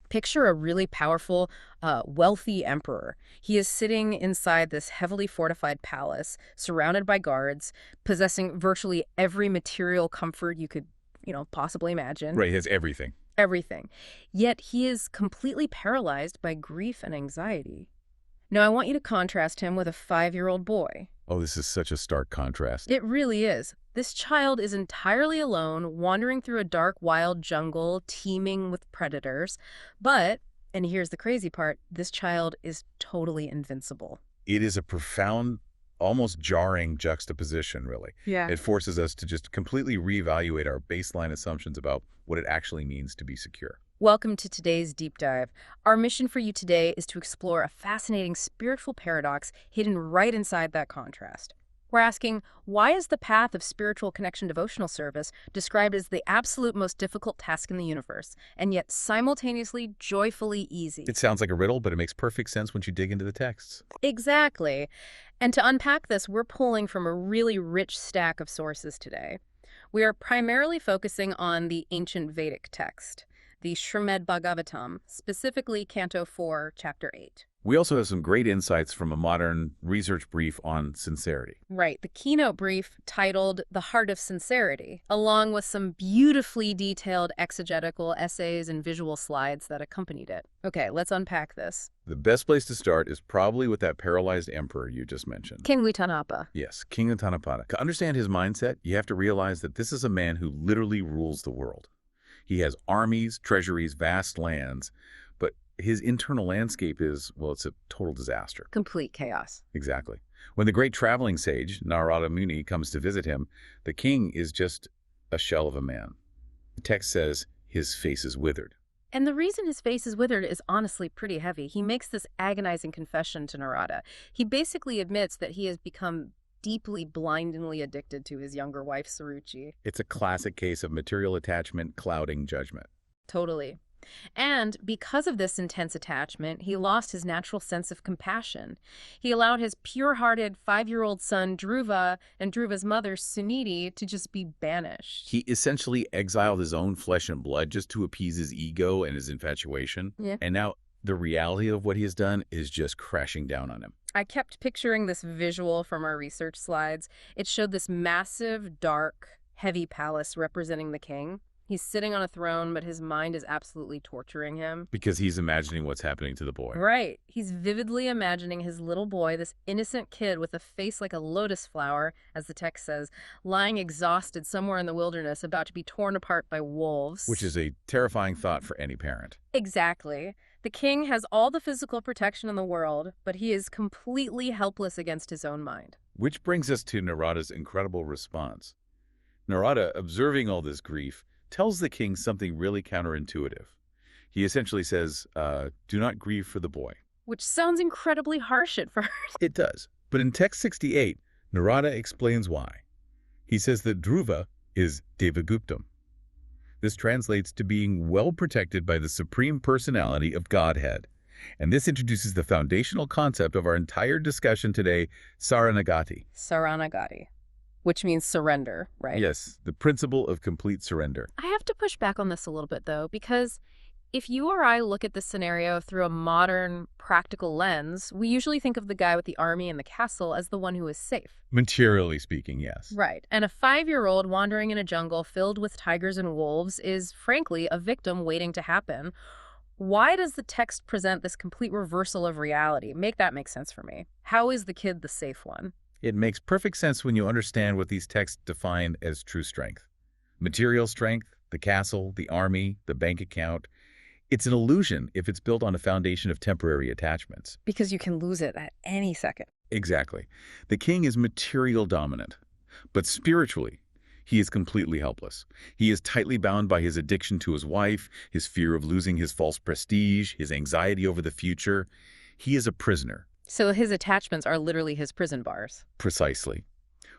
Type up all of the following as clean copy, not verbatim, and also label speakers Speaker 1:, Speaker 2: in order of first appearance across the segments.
Speaker 1: Picture a really powerful, wealthy emperor. He is sitting inside this heavily fortified palace, surrounded by guards, possessing virtually every material comfort you could, possibly imagine.
Speaker 2: Right, he has everything.
Speaker 1: Everything. Yet he is completely paralyzed by grief and anxiety. Now, I want you to contrast him with a 5-year-old boy.
Speaker 2: Oh, this is such a stark contrast.
Speaker 1: It really is. This child is entirely alone, wandering through a dark, wild jungle teeming with predators. But, and here's the crazy part, this child is totally invincible.
Speaker 2: It is a profound, almost jarring juxtaposition, really.
Speaker 1: Yeah.
Speaker 2: It forces us to just completely reevaluate our baseline assumptions about what it actually means to be secure.
Speaker 1: Welcome to today's deep dive. Our mission for you today is to explore a fascinating spiritual paradox hidden right inside that contrast. We're asking, why is the path of spiritual connection devotional service described as the absolute most difficult task in the universe, and yet simultaneously joyfully easy?
Speaker 2: It sounds like a riddle, but it makes perfect sense once you dig into the texts.
Speaker 1: Exactly. And to unpack this, we're pulling from a really rich stack of sources today. We are primarily focusing on the ancient Vedic text, the Srimad Bhagavatam, specifically Canto 4, Chapter 8.
Speaker 2: We also have some great insights from a modern research brief on sincerity.
Speaker 1: Right, the keynote brief titled The Heart of Sincerity, along with some beautifully detailed exegetical essays and visual slides that accompanied it. Okay, let's unpack this.
Speaker 2: The best place to start is probably with that paralyzed emperor you just mentioned.
Speaker 1: King Uttānapāda.
Speaker 2: Yes, King Uttānapāda. To understand his mindset, you have to realize that this is a man who literally rules the world. He has armies, treasuries, vast lands, but his internal landscape is, well, it's a total disaster.
Speaker 1: Complete chaos.
Speaker 2: Exactly. When the great traveling sage, Narada Muni, comes to visit him, the king is just a shell of a man. The text says his face is withered.
Speaker 1: And the reason his face is withered is honestly pretty heavy. He makes this agonizing confession to Narada. He basically admits that he has become deeply, blindingly addicted to his younger wife, Suruchi.
Speaker 2: It's a classic case of material attachment clouding judgment.
Speaker 1: Totally. And because of this intense attachment, he lost his natural sense of compassion. He allowed his pure-hearted 5-year-old son, Dhruva, and Dhruva's mother, Suniti, to just be banished.
Speaker 2: He essentially exiled his own flesh and blood just to appease his ego and his infatuation.
Speaker 1: Yeah.
Speaker 2: And now the reality of what he has done is just crashing down on him.
Speaker 1: I kept picturing this visual from our research slides. It showed this massive, dark, heavy palace representing the king. He's sitting on a throne, but his mind is absolutely torturing him.
Speaker 2: Because he's imagining what's happening to the boy.
Speaker 1: Right. He's vividly imagining his little boy, this innocent kid with a face like a lotus flower, as the text says, lying exhausted somewhere in the wilderness, about to be torn apart by wolves.
Speaker 2: Which is a terrifying thought for any parent.
Speaker 1: Exactly. The king has all the physical protection in the world, but he is completely helpless against his own mind.
Speaker 2: Which brings us to Narada's incredible response. Narada, observing all this grief, tells the king something really counterintuitive. He essentially says, do not grieve for the boy.
Speaker 1: Which sounds incredibly harsh at first.
Speaker 2: It does. But in text 68, Narada explains why. He says that Dhruva is Devaguptam. This translates to being well protected by the supreme personality of Godhead. And this introduces the foundational concept of our entire discussion today, Saranagati.
Speaker 1: Saranagati, which means surrender, right?
Speaker 2: Yes, the principle of complete surrender.
Speaker 1: I have to push back on this a little bit, though, because if you or I look at this scenario through a modern, practical lens, we usually think of the guy with the army and the castle as the one who is safe.
Speaker 2: Materially speaking, yes.
Speaker 1: Right. And a 5-year-old wandering in a jungle filled with tigers and wolves is, frankly, a victim waiting to happen. Why does the text present this complete reversal of reality? Make that make sense for me. How is the kid the safe one?
Speaker 2: It makes perfect sense when you understand what these texts define as true strength. Material strength, the castle, the army, the bank account. It's an illusion if it's built on a foundation of temporary attachments.
Speaker 1: Because you can lose it at any second.
Speaker 2: Exactly. The king is material dominant, but spiritually, he is completely helpless. He is tightly bound by his addiction to his wife, his fear of losing his false prestige, his anxiety over the future. He is a prisoner.
Speaker 1: So his attachments are literally his prison bars.
Speaker 2: Precisely.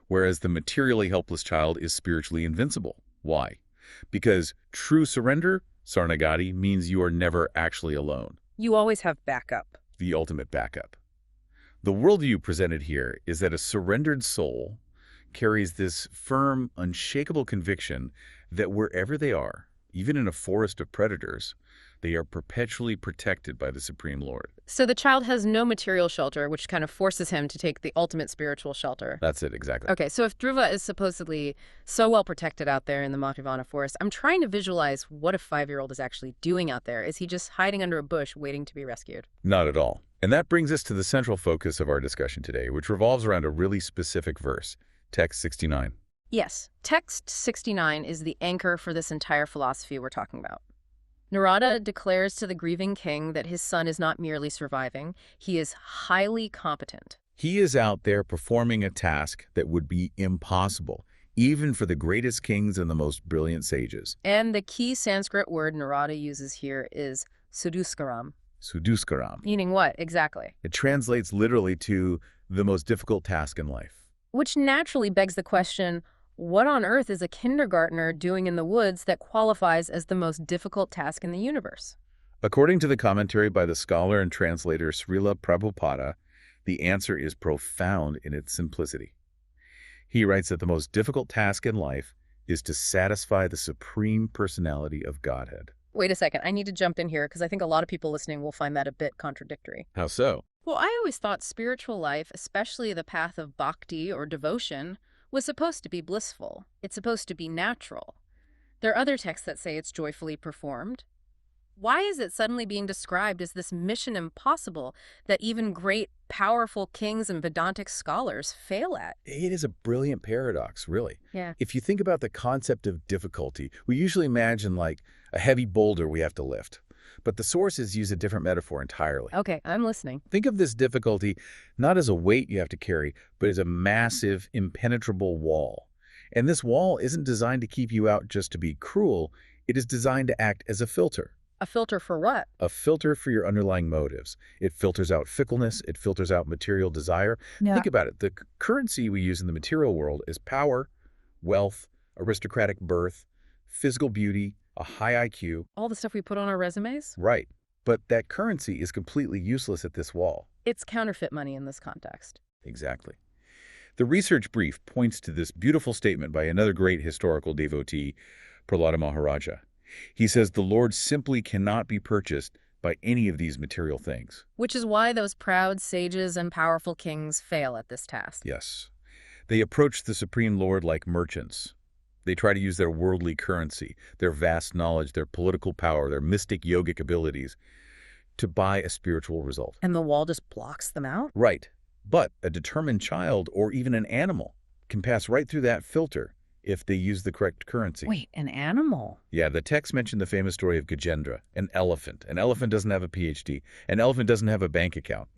Speaker 2: Whereas the materially helpless child is spiritually invincible. Why? Because true surrender, Saranagati, means you are never actually alone.
Speaker 1: You always have backup.
Speaker 2: The ultimate backup. The worldview presented here is that a surrendered soul carries this firm, unshakable conviction that wherever they are, even in a forest of predators, They are perpetually protected by the Supreme Lord.
Speaker 1: So the child has no material shelter, which kind of forces him to take the ultimate spiritual shelter.
Speaker 2: That's it, exactly.
Speaker 1: Okay, so if Dhruva is supposedly so well protected out there in the Mahavana forest, I'm trying to visualize what a 5-year-old is actually doing out there. Is he just hiding under a bush waiting to be rescued?
Speaker 2: Not at all. And that brings us to the central focus of our discussion today, which revolves around a really specific verse, text 69.
Speaker 1: Yes, text 69 is the anchor for this entire philosophy we're talking about. Narada declares to the grieving king that his son is not merely surviving, he is highly competent.
Speaker 2: He is out there performing a task that would be impossible, even for the greatest kings and the most brilliant sages.
Speaker 1: And the key Sanskrit word Narada uses here is suduskaram.
Speaker 2: Suduskaram.
Speaker 1: Meaning what, exactly?
Speaker 2: It translates literally to the most difficult task in life.
Speaker 1: Which naturally begs the question, what on earth is a kindergartner doing in the woods that qualifies as the most difficult task in the universe?
Speaker 2: According to the commentary by the scholar and translator Srila Prabhupada, the answer is profound in its simplicity. He writes that the most difficult task in life is to satisfy the supreme personality of Godhead.
Speaker 1: Wait a second, I need to jump in here because I think a lot of people listening will find that a bit contradictory.
Speaker 2: How so?
Speaker 1: Well, I always thought spiritual life, especially the path of bhakti or devotion, was supposed to be blissful. It's supposed to be natural. There are other texts that say it's joyfully performed. Why is it suddenly being described as this mission impossible that even great, powerful kings and Vedantic scholars fail at?
Speaker 2: It is a brilliant paradox, really.
Speaker 1: Yeah.
Speaker 2: If you think about the concept of difficulty, we usually imagine like a heavy boulder we have to lift. But the sources use a different metaphor entirely.
Speaker 1: Okay, I'm listening.
Speaker 2: Think of this difficulty not as a weight you have to carry, but as a massive, impenetrable wall. And this wall isn't designed to keep you out just to be cruel. It is designed to act as a filter.
Speaker 1: A filter for what?
Speaker 2: A filter for your underlying motives. It filters out fickleness. It filters out material desire.
Speaker 1: Yeah.
Speaker 2: Think about it. The currency we use in the material world is power, wealth, aristocratic birth, physical beauty, a high IQ.
Speaker 1: All the stuff we put on our resumes?
Speaker 2: Right. But that currency is completely useless at this wall.
Speaker 1: It's counterfeit money in this context.
Speaker 2: Exactly. The research brief points to this beautiful statement by another great historical devotee, Prahlada Maharaja. He says the Lord simply cannot be purchased by any of these material things.
Speaker 1: Which is why those proud sages and powerful kings fail at this task.
Speaker 2: Yes. They approach the Supreme Lord like merchants. They try to use their worldly currency, their vast knowledge, their political power, their mystic yogic abilities to buy a spiritual result.
Speaker 1: And the wall just blocks them out?
Speaker 2: Right. But a determined child or even an animal can pass right through that filter if they use the correct currency.
Speaker 1: Wait, an animal?
Speaker 2: Yeah, the text mentioned the famous story of Gajendra, an elephant. An elephant doesn't have a PhD. An elephant doesn't have a bank account.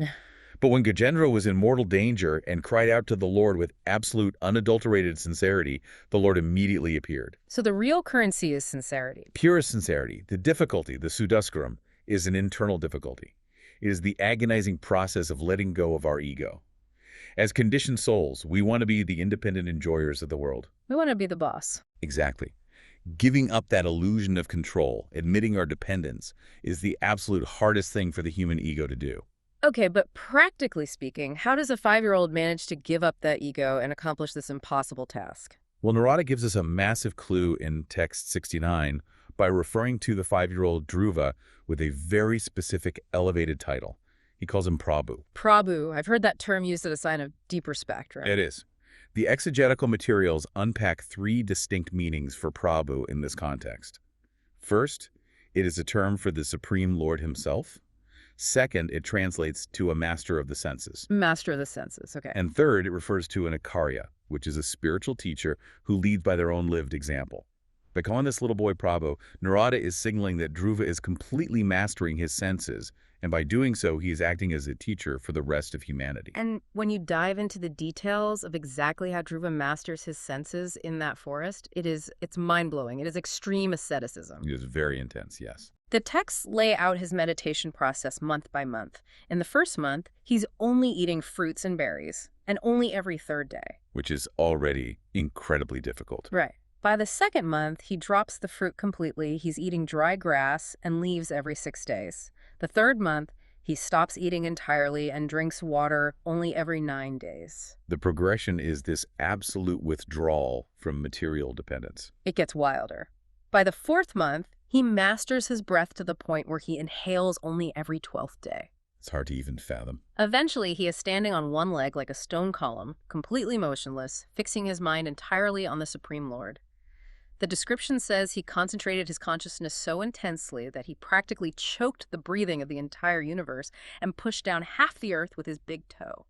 Speaker 2: But when Gajendra was in mortal danger and cried out to the Lord with absolute, unadulterated sincerity, the Lord immediately appeared.
Speaker 1: So the real currency is sincerity.
Speaker 2: Pure sincerity. The difficulty, the sudaskaram, is an internal difficulty. It is the agonizing process of letting go of our ego. As conditioned souls, we want to be the independent enjoyers of the world.
Speaker 1: We want to be the boss.
Speaker 2: Exactly. Giving up that illusion of control, admitting our dependence, is the absolute hardest thing for the human ego to do.
Speaker 1: Okay, but practically speaking, how does a 5-year-old manage to give up that ego and accomplish this impossible task?
Speaker 2: Well, Narada gives us a massive clue in text 69 by referring to the 5-year-old Dhruva with a very specific elevated title. He calls him Prabhu.
Speaker 1: Prabhu. I've heard that term used as a sign of deep respect, right?
Speaker 2: It is. The exegetical materials unpack 3 distinct meanings for Prabhu in this context. First, it is a term for the Supreme Lord himself. Second, it translates to a master of the senses.
Speaker 1: Master of the senses, okay.
Speaker 2: And third, it refers to an Acharya, which is a spiritual teacher who leads by their own lived example. By calling this little boy Prabhu, Narada is signaling that Dhruva is completely mastering his senses, and by doing so, he is acting as a teacher for the rest of humanity.
Speaker 1: And when you dive into the details of exactly how Dhruva masters his senses in that forest, it's mind-blowing. It is extreme asceticism.
Speaker 2: It is very intense, yes.
Speaker 1: The texts lay out his meditation process month by month. In the first month, he's only eating fruits and berries, and only every 3rd day.
Speaker 2: Which is already incredibly difficult.
Speaker 1: Right. By the 2nd month, he drops the fruit completely. He's eating dry grass and leaves every 6 days. The 3rd month, he stops eating entirely and drinks water only every 9 days.
Speaker 2: The progression is this absolute withdrawal from material dependence.
Speaker 1: It gets wilder. By the 4th month, He masters his breath to the point where he inhales only every 12th day.
Speaker 2: It's hard to even fathom.
Speaker 1: Eventually, he is standing on one leg like a stone column, completely motionless, fixing his mind entirely on the Supreme Lord. The description says he concentrated his consciousness so intensely that he practically choked the breathing of the entire universe and pushed down half the earth with his big toe.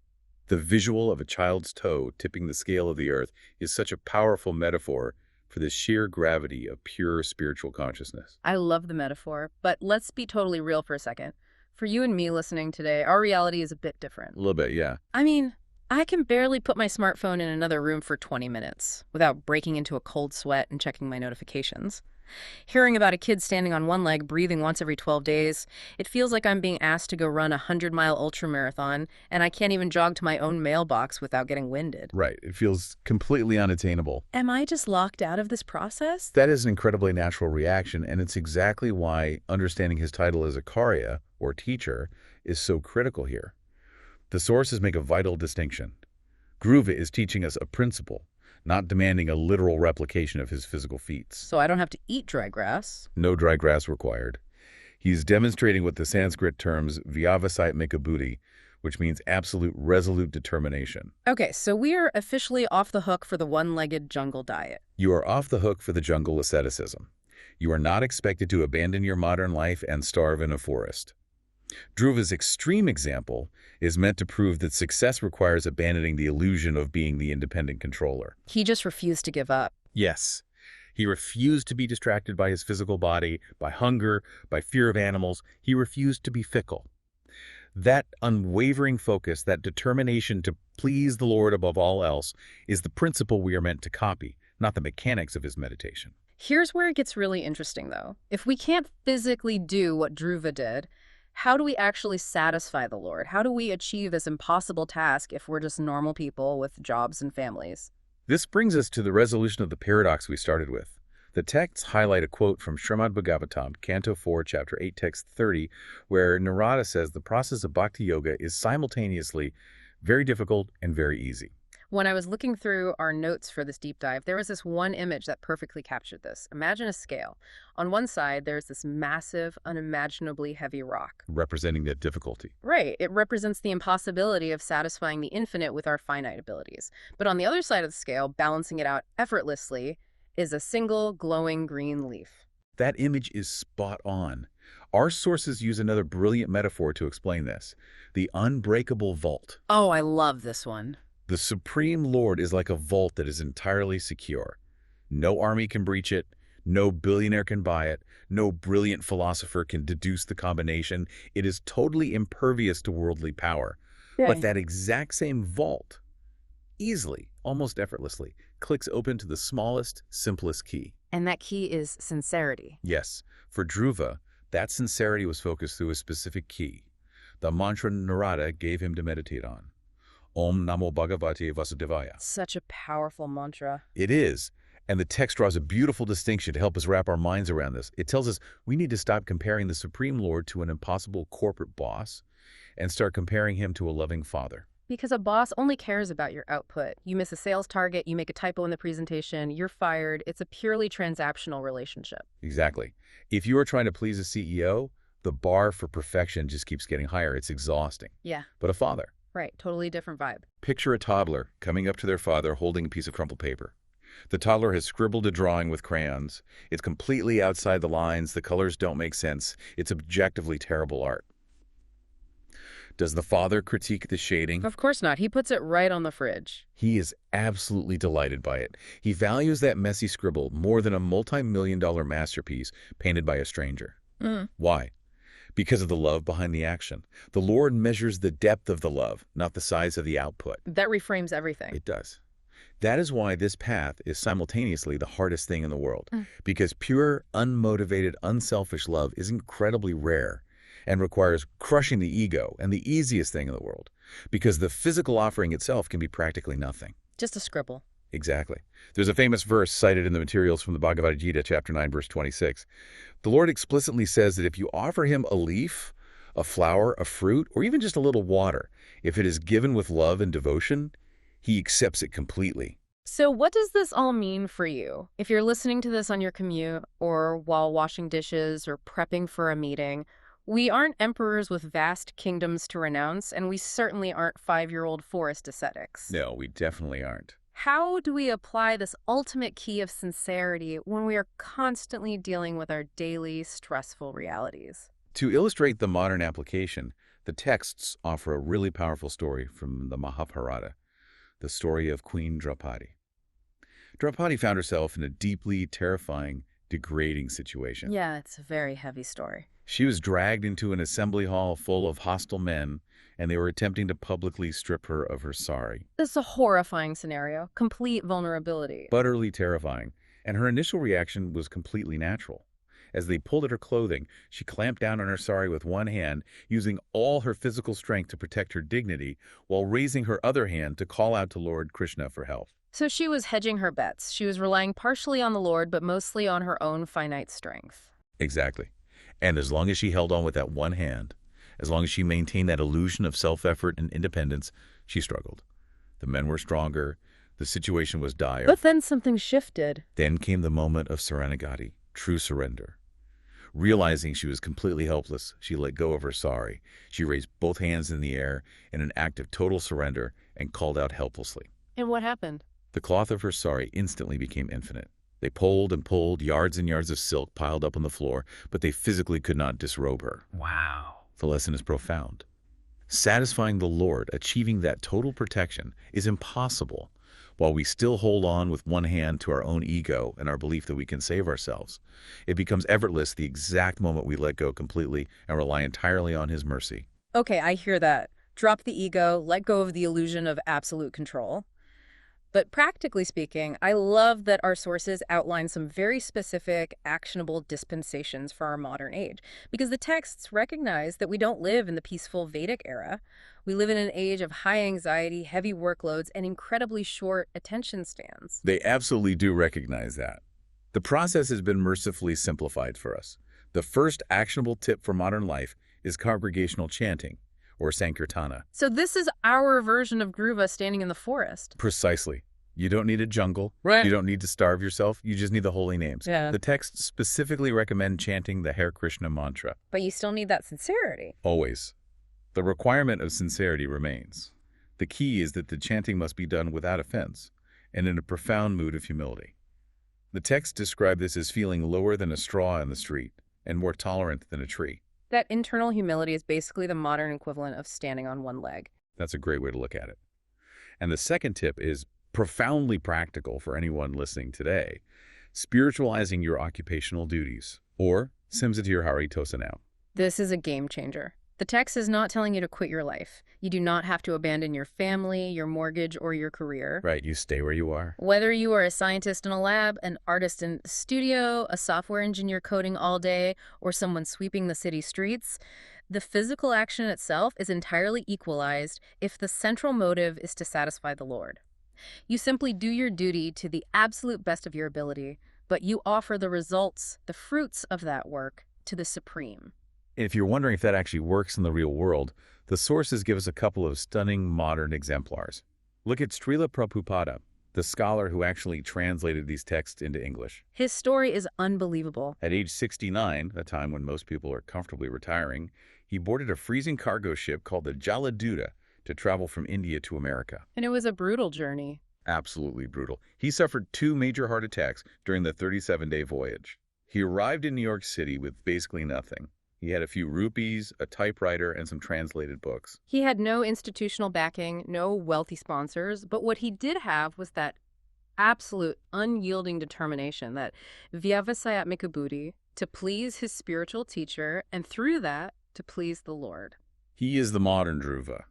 Speaker 2: The visual of a child's toe tipping the scale of the earth is such a powerful metaphor for the sheer gravity of pure spiritual consciousness.
Speaker 1: I love the metaphor, but let's be totally real for a second. For you and me listening today, our reality is a bit different.
Speaker 2: A little bit, yeah.
Speaker 1: I mean, I can barely put my smartphone in another room for 20 minutes without breaking into a cold sweat and checking my notifications. Hearing about a kid standing on one leg, breathing once every 12 days, it feels like I'm being asked to go run a 100-mile ultramarathon, and I can't even jog to my own mailbox without getting winded.
Speaker 2: Right. It feels completely unattainable.
Speaker 1: Am I just locked out of this process?
Speaker 2: That is an incredibly natural reaction, and it's exactly why understanding his title as Acharya, or teacher, is so critical here. The sources make a vital distinction. Dhruva is teaching us a principle, not demanding a literal replication of his physical feats.
Speaker 1: So I don't have to eat dry grass.
Speaker 2: No dry grass required. He's demonstrating what the Sanskrit terms vyavasayat buddhi, which means absolute resolute determination.
Speaker 1: Okay, so we are officially off the hook for the one-legged jungle diet.
Speaker 2: You are off the hook for the jungle asceticism. You are not expected to abandon your modern life and starve in a forest. Dhruva's extreme example is meant to prove that success requires abandoning the illusion of being the independent controller.
Speaker 1: He just refused to give up.
Speaker 2: Yes, he refused to be distracted by his physical body, by hunger, by fear of animals. He refused to be fickle. That unwavering focus, that determination to please the Lord above all else, is the principle we are meant to copy, not the mechanics of his meditation.
Speaker 1: Here's where it gets really interesting, though. If we can't physically do what Dhruva did, how do we actually satisfy the Lord? How do we achieve this impossible task if we're just normal people with jobs and families?
Speaker 2: This brings us to the resolution of the paradox we started with. The texts highlight a quote from Srimad Bhagavatam, Canto 4, Chapter 8, Text 30, where Narada says the process of bhakti yoga is simultaneously very difficult and very easy.
Speaker 1: When I was looking through our notes for this deep dive, there was this one image that perfectly captured this. Imagine a scale. On one side, there's this massive, unimaginably heavy rock.
Speaker 2: Representing that difficulty.
Speaker 1: Right. It represents the impossibility of satisfying the infinite with our finite abilities. But on the other side of the scale, balancing it out effortlessly, is a single glowing green leaf.
Speaker 2: That image is spot on. Our sources use another brilliant metaphor to explain this. The unbreakable vault.
Speaker 1: Oh, I love this one.
Speaker 2: The Supreme Lord is like a vault that is entirely secure. No army can breach it, no billionaire can buy it, no brilliant philosopher can deduce the combination. It is totally impervious to worldly power.
Speaker 1: Okay.
Speaker 2: But that exact same vault, easily, almost effortlessly, clicks open to the smallest, simplest key.
Speaker 1: And that key is sincerity.
Speaker 2: Yes, for Dhruva, that sincerity was focused through a specific key, the mantra Narada gave him to meditate on. Om Namo Bhagavate Vasudevaya.
Speaker 1: Such a powerful mantra.
Speaker 2: It is, and the text draws a beautiful distinction to help us wrap our minds around this. It tells us we need to stop comparing the Supreme Lord to an impossible corporate boss and start comparing him to a loving father.
Speaker 1: Because a boss only cares about your output. You miss a sales target, you make a typo in the presentation, you're fired. It's a purely transactional relationship.
Speaker 2: Exactly. If you are trying to please a CEO, the bar for perfection just keeps getting higher. It's exhausting.
Speaker 1: Yeah.
Speaker 2: But a father.
Speaker 1: Right. Totally different vibe.
Speaker 2: Picture a toddler coming up to their father holding a piece of crumpled paper. The toddler has scribbled a drawing with crayons. It's completely outside the lines. The colors don't make sense. It's objectively terrible art. Does the father critique the shading?
Speaker 1: Of course not. He puts it right on the fridge.
Speaker 2: He is absolutely delighted by it. He values that messy scribble more than a multi-million-dollar masterpiece painted by a stranger. Why? Because of the love behind the action. The Lord measures the depth of the love, not the size of the output.
Speaker 1: That reframes everything.
Speaker 2: It does. That is why this path is simultaneously the hardest thing in the world. Because pure, unmotivated, unselfish love is incredibly rare and requires crushing the ego, and the easiest thing in the world. Because the physical offering itself can be practically nothing.
Speaker 1: Just a scribble.
Speaker 2: Exactly. There's a famous verse cited in the materials from the Bhagavad Gita, chapter 9, verse 26. The Lord explicitly says that if you offer him a leaf, a flower, a fruit, or even just a little water, if it is given with love and devotion, he accepts it completely.
Speaker 1: So what does this all mean for you? If you're listening to this on your commute or while washing dishes or prepping for a meeting, we aren't emperors with vast kingdoms to renounce, and we certainly aren't five-year-old forest ascetics.
Speaker 2: No, we definitely aren't.
Speaker 1: How do we apply this ultimate key of sincerity when we are constantly dealing with our daily stressful realities?
Speaker 2: To illustrate the modern application, the texts offer a really powerful story from the Mahabharata, the story of Queen Draupadi. Draupadi found herself in a deeply terrifying, degrading situation.
Speaker 1: Yeah, it's a very heavy story.
Speaker 2: She was dragged into an assembly hall full of hostile men, and they were attempting to publicly strip her of her sari.
Speaker 1: This is a horrifying scenario, complete vulnerability.
Speaker 2: Utterly terrifying, and her initial reaction was completely natural. As they pulled at her clothing, she clamped down on her sari with one hand, using all her physical strength to protect her dignity, while raising her other hand to call out to Lord Krishna for help.
Speaker 1: So she was hedging her bets. She was relying partially on the Lord, but mostly on her own finite strength.
Speaker 2: Exactly. And as long as she held on with that one hand, as long as she maintained that illusion of self-effort and independence, she struggled. The men were stronger. The situation was dire.
Speaker 1: But then something shifted.
Speaker 2: Then came the moment of Saranagati, true surrender. Realizing she was completely helpless, she let go of her sari. She raised both hands in the air in an act of total surrender and called out helplessly.
Speaker 1: And what happened?
Speaker 2: The cloth of her sari instantly became infinite. They pulled and pulled, yards and yards of silk piled up on the floor, but they physically could not disrobe her.
Speaker 1: Wow.
Speaker 2: The lesson is profound. Satisfying the Lord, achieving that total protection, is impossible while we still hold on with one hand to our own ego and our belief that we can save ourselves. It becomes effortless the exact moment we let go completely and rely entirely on His mercy.
Speaker 1: Okay, I hear that. Drop the ego, let go of the illusion of absolute control. But practically speaking, I love that our sources outline some very specific, actionable dispensations for our modern age, because the texts recognize that we don't live in the peaceful Vedic era. We live in an age of high anxiety, heavy workloads, and incredibly short attention spans.
Speaker 2: They absolutely do recognize that. The process has been mercifully simplified for us. The first actionable tip for modern life is congregational chanting, or Sankirtana.
Speaker 1: So this is our version of Dhruva standing in the forest.
Speaker 2: Precisely. You don't need a jungle.
Speaker 1: Right.
Speaker 2: You don't need to starve yourself. You just need the holy names.
Speaker 1: Yeah.
Speaker 2: The texts specifically recommend chanting the Hare Krishna mantra.
Speaker 1: But you still need that sincerity.
Speaker 2: Always. The requirement of sincerity remains. The key is that the chanting must be done without offense and in a profound mood of humility. The texts describe this as feeling lower than a straw in the street and more tolerant than a tree.
Speaker 1: That internal humility is basically the modern equivalent of standing on one leg.
Speaker 2: That's a great way to look at it. And the second tip is profoundly practical for anyone listening today: spiritualizing your occupational duties, or Simsatir Hari Tosanao.
Speaker 1: This is a game changer. The text is not telling you to quit your life. You do not have to abandon your family, your mortgage, or your career.
Speaker 2: Right, you stay where you are.
Speaker 1: Whether you are a scientist in a lab, an artist in a studio, a software engineer coding all day, or someone sweeping the city streets, the physical action itself is entirely equalized if the central motive is to satisfy the Lord. You simply do your duty to the absolute best of your ability, but you offer the results, the fruits of that work, to the Supreme.
Speaker 2: If you're wondering if that actually works in the real world, the sources give us a couple of stunning modern exemplars. Look at Srila Prabhupada, the scholar who actually translated these texts into English.
Speaker 1: His story is unbelievable.
Speaker 2: At age 69, a time when most people are comfortably retiring, he boarded a freezing cargo ship called the Jaladuta to travel from India to America.
Speaker 1: And it was a brutal journey.
Speaker 2: Absolutely brutal. He suffered 2 major heart attacks during the 37-day voyage. He arrived in New York City with basically nothing. He had a few rupees, a typewriter, and some translated books.
Speaker 1: He had no institutional backing, no wealthy sponsors, but what he did have was that absolute unyielding determination, that vyavasayatmika buddhi, to please his spiritual teacher, and through that, to please the Lord.
Speaker 2: He is the modern Dhruva.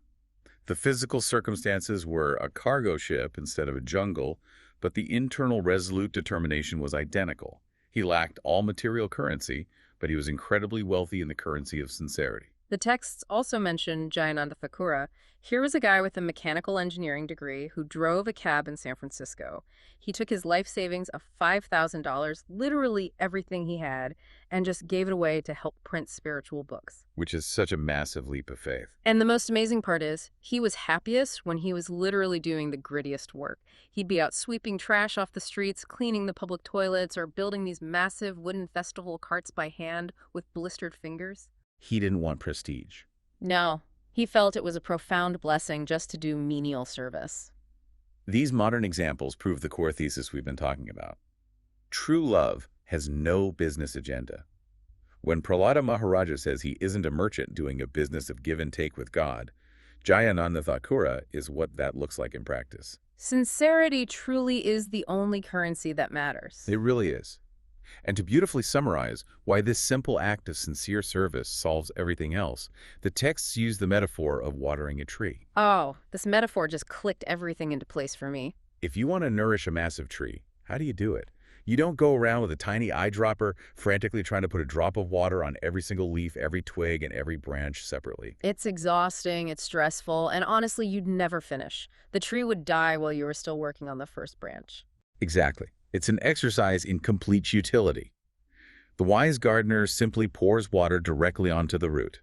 Speaker 2: The physical circumstances were a cargo ship instead of a jungle, but the internal resolute determination was identical. He lacked all material currency, but he was incredibly wealthy in the currency of sincerity.
Speaker 1: The texts also mention Jayananda Thakura. Here was a guy with a mechanical engineering degree who drove a cab in San Francisco. He took his life savings of $5,000, literally everything he had, and just gave it away to help print spiritual books.
Speaker 2: Which is such a massive leap of faith.
Speaker 1: And the most amazing part is, he was happiest when he was literally doing the grittiest work. He'd be out sweeping trash off the streets, cleaning the public toilets, or building these massive wooden festival carts by hand with blistered fingers.
Speaker 2: He didn't want prestige.
Speaker 1: No, he felt it was a profound blessing just to do menial service.
Speaker 2: These modern examples prove the core thesis we've been talking about. True love has no business agenda. When Prahlada Maharaja says he isn't a merchant doing a business of give and take with God, Jayananda Thakura is what that looks like in practice.
Speaker 1: Sincerity truly is the only currency that matters.
Speaker 2: It really is. And to beautifully summarize why this simple act of sincere service solves everything else, the texts use the metaphor of watering a tree.
Speaker 1: Oh, this metaphor just clicked everything into place for me.
Speaker 2: If you want to nourish a massive tree, how do you do it? You don't go around with a tiny eyedropper frantically trying to put a drop of water on every single leaf, every twig, and every branch separately.
Speaker 1: It's exhausting, it's stressful, and honestly, you'd never finish. The tree would die while you were still working on the first branch.
Speaker 2: Exactly. It's an exercise in complete futility. The wise gardener simply pours water directly onto the root.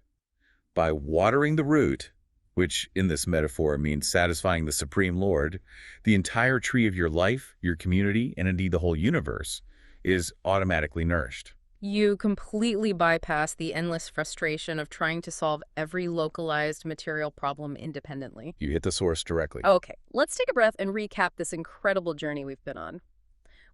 Speaker 2: By watering the root, which in this metaphor means satisfying the Supreme Lord, the entire tree of your life, your community, and indeed the whole universe is automatically nourished.
Speaker 1: You completely bypass the endless frustration of trying to solve every localized material problem independently.
Speaker 2: You hit the source directly.
Speaker 1: Okay, let's take a breath and recap this incredible journey we've been on.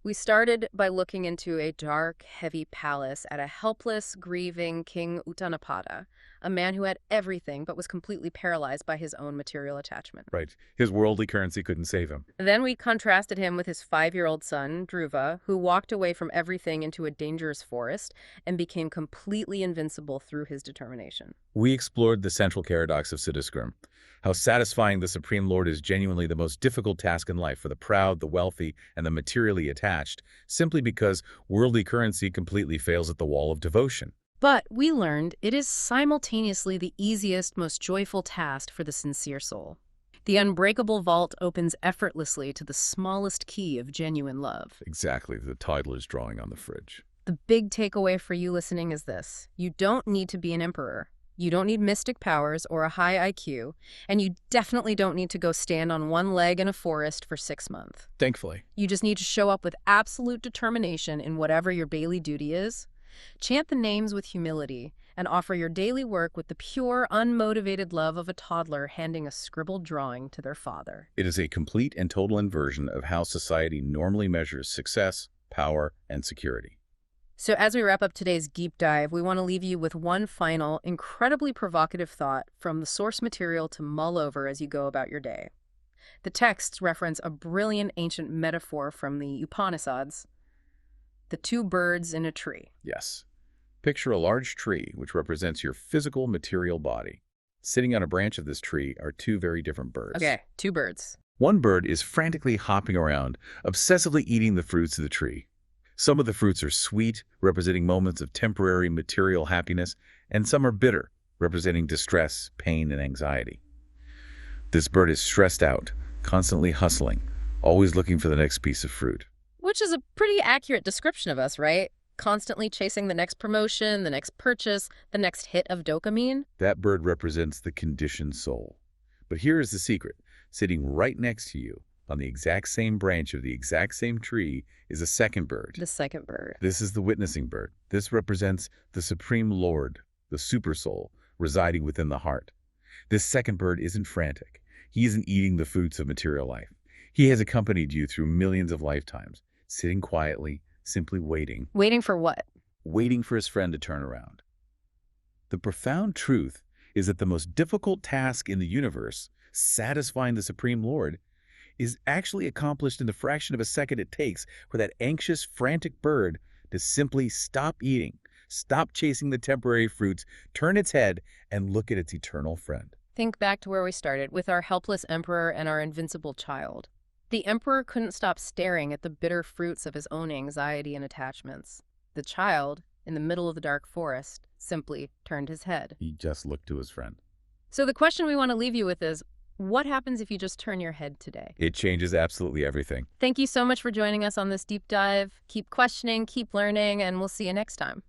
Speaker 1: We started by looking into a dark, heavy palace at a helpless, grieving King Uttānapāda, a man who had everything but was completely paralyzed by his own material attachment.
Speaker 2: Right. His worldly currency couldn't save him.
Speaker 1: Then we contrasted him with his 5-year-old son, Dhruva, who walked away from everything into a dangerous forest and became completely invincible through his determination.
Speaker 2: We explored the central paradox of Siddhaskram, how satisfying the Supreme Lord is genuinely the most difficult task in life for the proud, the wealthy, and the materially attached, simply because worldly currency completely fails at the wall of devotion.
Speaker 1: But we learned it is simultaneously the easiest, most joyful task for the sincere soul. The unbreakable vault opens effortlessly to the smallest key of genuine love.
Speaker 2: Exactly, the toddler's drawing on the fridge.
Speaker 1: The big takeaway for you listening is this: you don't need to be an emperor. You don't need mystic powers or a high IQ, and you definitely don't need to go stand on one leg in a forest for 6 months.
Speaker 2: Thankfully.
Speaker 1: You just need to show up with absolute determination in whatever your daily duty is. Chant the names with humility, and offer your daily work with the pure, unmotivated love of a toddler handing a scribbled drawing to their father.
Speaker 2: It is a complete and total inversion of how society normally measures success, power, and security.
Speaker 1: So as we wrap up today's deep dive, we want to leave you with one final, incredibly provocative thought from the source material to mull over as you go about your day. The texts reference a brilliant ancient metaphor from the Upanishads: the two birds in a tree.
Speaker 2: Yes. Picture a large tree, which represents your physical, material body. Sitting on a branch of this tree are two very different birds.
Speaker 1: Okay, two birds.
Speaker 2: One bird is frantically hopping around, obsessively eating the fruits of the tree. Some of the fruits are sweet, representing moments of temporary material happiness, and some are bitter, representing distress, pain, and anxiety. This bird is stressed out, constantly hustling, always looking for the next piece of fruit.
Speaker 1: Which is a pretty accurate description of us, right? Constantly chasing the next promotion, the next purchase, the next hit of dopamine.
Speaker 2: That bird represents the conditioned soul. But here is the secret. Sitting right next to you, on the exact same branch of the exact same tree, is a second bird.
Speaker 1: The second bird.
Speaker 2: This is the witnessing bird. This represents the Supreme Lord, the super soul, residing within the heart. This second bird isn't frantic. He isn't eating the fruits of material life. He has accompanied you through millions of lifetimes, sitting quietly, simply waiting.
Speaker 1: Waiting for what?
Speaker 2: Waiting for his friend to turn around. The profound truth is that the most difficult task in the universe, satisfying the Supreme Lord, is actually accomplished in the fraction of a second it takes for that anxious, frantic bird to simply stop eating, stop chasing the temporary fruits, turn its head, and look at its eternal friend.
Speaker 1: Think back to where we started, with our helpless emperor and our invincible child. The emperor couldn't stop staring at the bitter fruits of his own anxiety and attachments. The child, in the middle of the dark forest, simply turned his head.
Speaker 2: He just looked to his friend.
Speaker 1: So the question we want to leave you with is, what happens if you just turn your head today?
Speaker 2: It changes absolutely everything.
Speaker 1: Thank you so much for joining us on this deep dive. Keep questioning, keep learning, and we'll see you next time.